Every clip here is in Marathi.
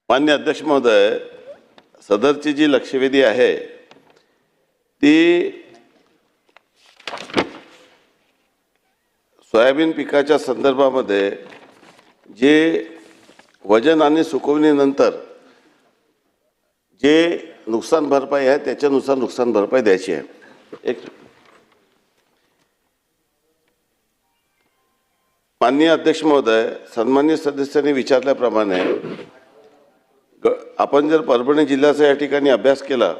माननीय अध्यक्ष महोदय, सदरची जी लक्षवेधी आहे ती सोयाबीन पिकाच्या संदर्भामध्ये जे वजन आणि सुकवणीनंतर जे नुकसान भरपाई आहे त्याच्यानुसार नुकसान भरपाई द्यायची आहे। माननीय अध्यक्ष महोदय, सन्माननीय सदस्यांनी विचारल्याप्रमाणे आपण जर परभणी जिल्ह्याचा या ठिकाणी अभ्यास केला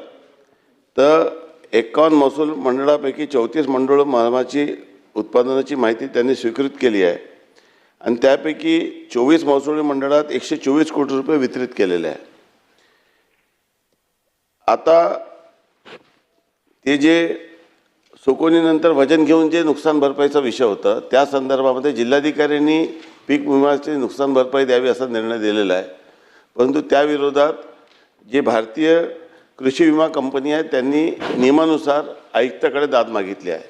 तर 51 महसूल मंडळापैकी 34 मंडळ मालाची उत्पादनाची माहिती त्यांनी स्वीकृत केली आहे आणि त्यापैकी 24 महसूल मंडळात 124 कोटी रुपये वितरित केलेले आहे। आता ते जे सुकवणीनंतर वजन घेऊन जे नुकसान भरपाईचा विषय होता त्या संदर्भामध्ये जिल्हाधिकाऱ्यांनी पीक विम्याची नुकसान भरपाई द्यावी असा निर्णय दिलेला आहे, परंतु त्या विरोधात जे भारतीय कृषी विमा कंपनी आहे त्यांनी नियमानुसार आयुक्ताकडे दाद मागितली आहे।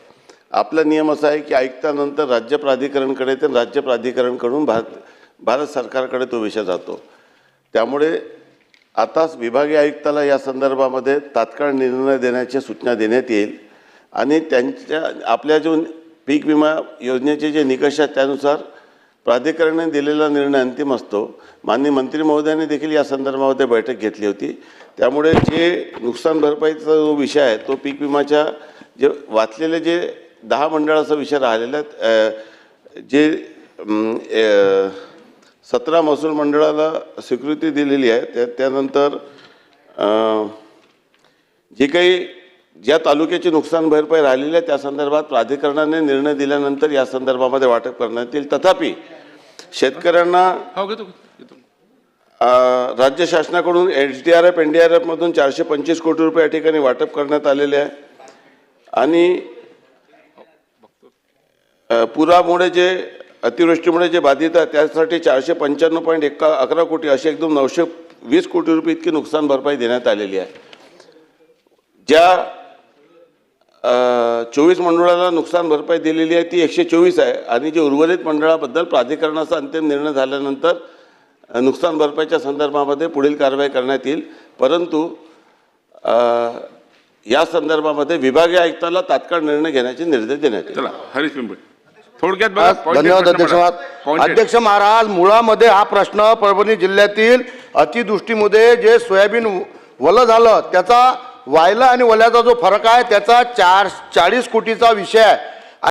आपला नियम असा आहे की आयुक्तानंतर राज्य प्राधिकरणकडे ते राज्य प्राधिकरणकडून भारत सरकारकडे तो विषय जातो। त्यामुळे आताच विभागीय आयुक्ताला या संदर्भामध्ये तात्काळ निर्णय देण्याच्या सूचना देण्यात येईल आणि त्यांच्या आपल्या जो पीक विमा योजनेचे जे निकष आहेत त्यानुसार प्राधिकरणाने दिलेला निर्णय अंतिम असतो। माननीय मंत्री महोदयांनी देखील या संदर्भामध्ये बैठक घेतली होती। त्यामुळे जे नुकसान भरपाईचा जो विषय आहे तो पीक विमाच्या जे वाचलेले जे 10 मंडळाचा विषय राहिलेला जे 17 महसूल मंडळाला स्वीकृती दिलेली आहे त्यानंतर जे काही ज्या तालुक्याची नुकसान भरपाई राहिलेली आहे त्या संदर्भात प्राधिकरणाने निर्णय दिल्यानंतर या संदर्भामध्ये वाटप करण्यात येईल। तथापि शेतकऱ्यांना राज्य शासनाकडून HDRF NDRF मधून 425 कोटी रुपये या ठिकाणी वाटप करण्यात आलेले आहे आणि पुरामुळे जे अतिवृष्टीमुळे जे बाधित आहे त्यासाठी 495.11 कोटी असे एकदम 920 कोटी रुपये इतकी नुकसान भरपाई देण्यात आलेली आहे। ज्या 24 मंडळाला नुकसान भरपाई दिलेली आहे ती 124 आहे आणि जे उर्वरित मंडळाबद्दल प्राधिकरणाचा अंतिम निर्णय झाल्यानंतर नुकसान भरपाईच्या संदर्भामध्ये पुढील कारवाई करण्यात येईल, परंतु या संदर्भामध्ये विभागीय आयुक्ताला तात्काळ निर्णय घेण्याचे निर्देश देण्यात येईल। चला हरीश पिंपळे थोडक्यात बघा। धन्यवाद अध्यक्ष महाराज, मुळामध्ये हा प्रश्न परभणी जिल्ह्यातील अतिवृष्टीमध्ये जे सोयाबीन वलं झालं त्याचा वायला आणि वल्याचा जो फरक आहे त्याचा 40 कोटीचा विषय आहे।